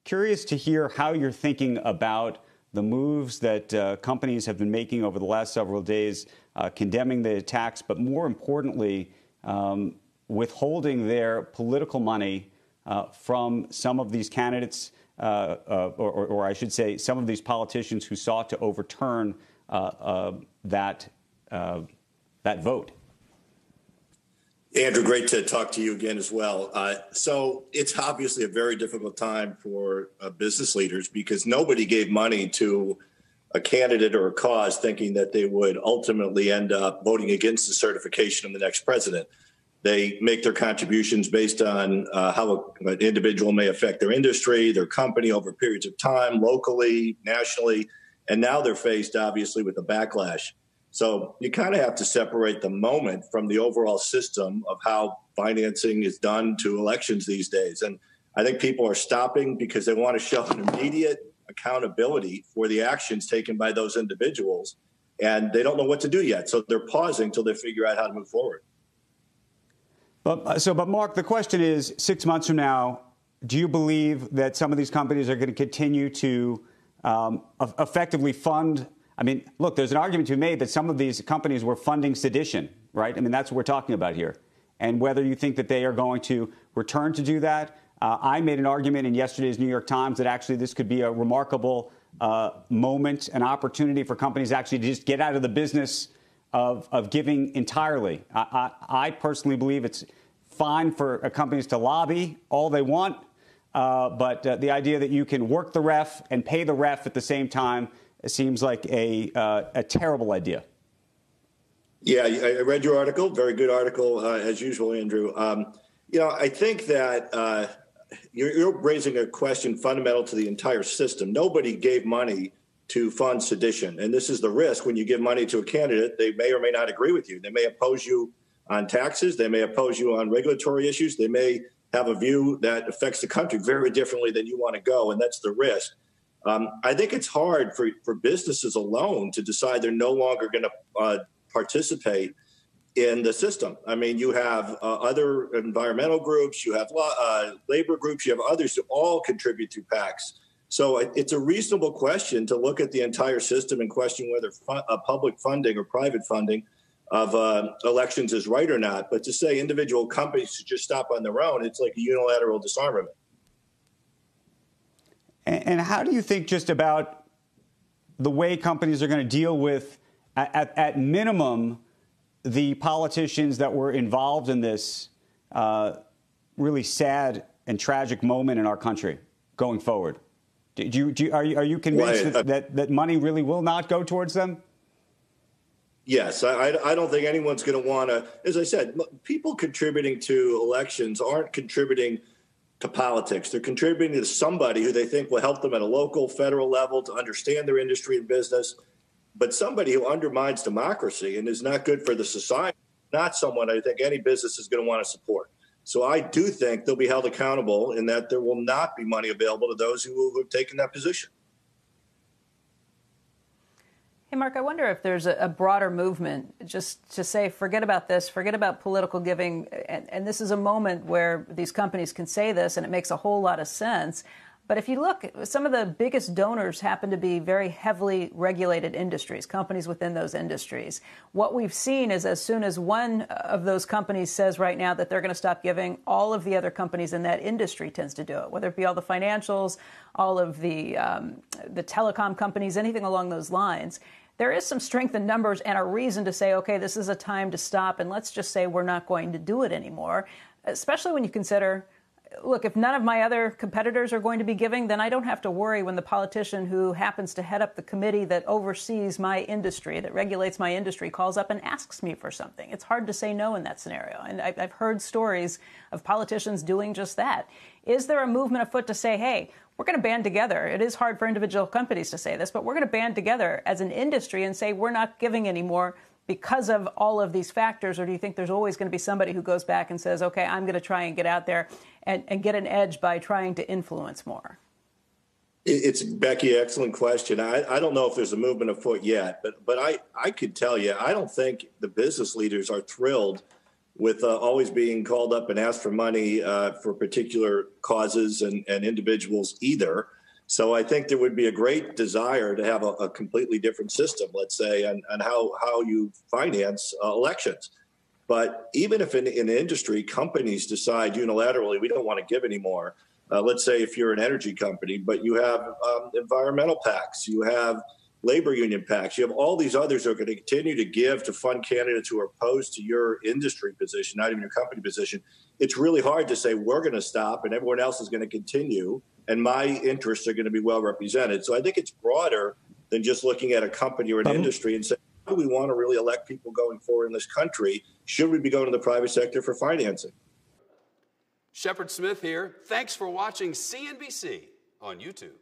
Curious to hear how you're thinking about the moves that companies have been making over the last several days, condemning the attacks, but more importantly, withholding their political money from some of these candidates, or I should say, some of these politicians who sought to overturn that vote. Andrew, great to talk to you again as well. So it's obviously a very difficult time for business leaders because nobody gave money to a candidate or a cause thinking that they would ultimately end up voting against the certification of the next president. They make their contributions based on how an individual may affect their industry, their company over periods of time, locally, nationally, and now they're faced, obviously, with a backlash. So you kind of have to separate the moment from the overall system of how financing is done to elections these days. And I think people are stopping because they want to show an immediate accountability for the actions taken by those individuals. And they don't know what to do yet. So they're pausing until they figure out how to move forward. But Mark, the question is, 6 months from now, do you believe that some of these companies are going to continue to effectively fund? I mean, look, there's an argument to be made that some of these companies were funding sedition, right? I mean, that's what we're talking about here. And whether you think that they are going to return to do that. I made an argument in yesterday's New York Times that actually this could be a remarkable moment, an opportunity for companies actually to just get out of the business of giving entirely. I personally believe it's fine for companies to lobby all they want, but the idea that you can work the ref and pay the ref at the same time seems like a terrible idea. Yeah, I read your article. Very good article, as usual, Andrew. I think that you're raising a question fundamental to the entire system. Nobody gave money to fund sedition. And this is the risk when you give money to a candidate. They may or may not agree with you. They may oppose you on taxes. They may oppose you on regulatory issues. They may have a view that affects the country very differently than you want to go. And that's the risk. I think it's hard for businesses alone to decide they're no longer going to participate in the system. I mean, you have other environmental groups, you have labor groups, you have others who all contribute to PACs. So it's a reasonable question to look at the entire system and question whether public funding or private funding of elections is right or not. But to say individual companies should just stop on their own, it's like a unilateral disarmament. And how do you think just about the way companies are going to deal with, at minimum, the politicians that were involved in this really sad and tragic moment in our country going forward? Are you convinced that money really will not go towards them? Yes, I don't think anyone's going to want to. As I said, people contributing to elections aren't contributing to politics. They're contributing to somebody who they think will help them at a local, federal level to understand their industry and business. But somebody who undermines democracy and is not good for the society, not someone I think any business is going to want to support. So I do think they'll be held accountable in that there will not be money available to those who have taken that position. Hey, Mark, I wonder if there's a broader movement just to say, forget about this, forget about political giving. And this is a moment where these companies can say this, and it makes a whole lot of sense. But if you look, some of the biggest donors happen to be very heavily regulated industries, companies within those industries. What we've seen is as soon as one of those companies says right now that they're going to stop giving, all of the other companies in that industry tends to do it, whether it be all the financials, all of the telecom companies, anything along those lines. There is some strength in numbers and a reason to say, OK, this is a time to stop, and let's just say we're not going to do it anymore, especially when you consider, look, if none of my other competitors are going to be giving, then I don't have to worry when the politician who happens to head up the committee that oversees my industry, that regulates my industry, calls up and asks me for something. It's hard to say no in that scenario. And I've heard stories of politicians doing just that. Is there a movement afoot to say, hey, we're going to band together? It is hard for individual companies to say this, but we're going to band together as an industry and say we're not giving anymore because of all of these factors? Or do you think there's always going to be somebody who goes back and says, OK, I'm going to try and get out there and get an edge by trying to influence more? It's, Becky, excellent question. I don't know if there's a movement afoot yet, but I could tell you, I don't think the business leaders are thrilled with always being called up and asked for money for particular causes and individuals either. So I think there would be a great desire to have a completely different system, let's say, on how you finance elections. But even if in industry, companies decide unilaterally, we don't want to give anymore. Let's say if you're an energy company, but you have environmental PACs, you have labor union PACs, you have all these others who are going to continue to give to fund candidates who are opposed to your industry position, not even your company position. It's really hard to say we're going to stop and everyone else is going to continue and my interests are going to be well represented. So I think it's broader than just looking at a company or an industry and saying, how do we want to really elect people going forward in this country? Should we be going to the private sector for financing? Shepard Smith here. Thanks for watching CNBC on YouTube.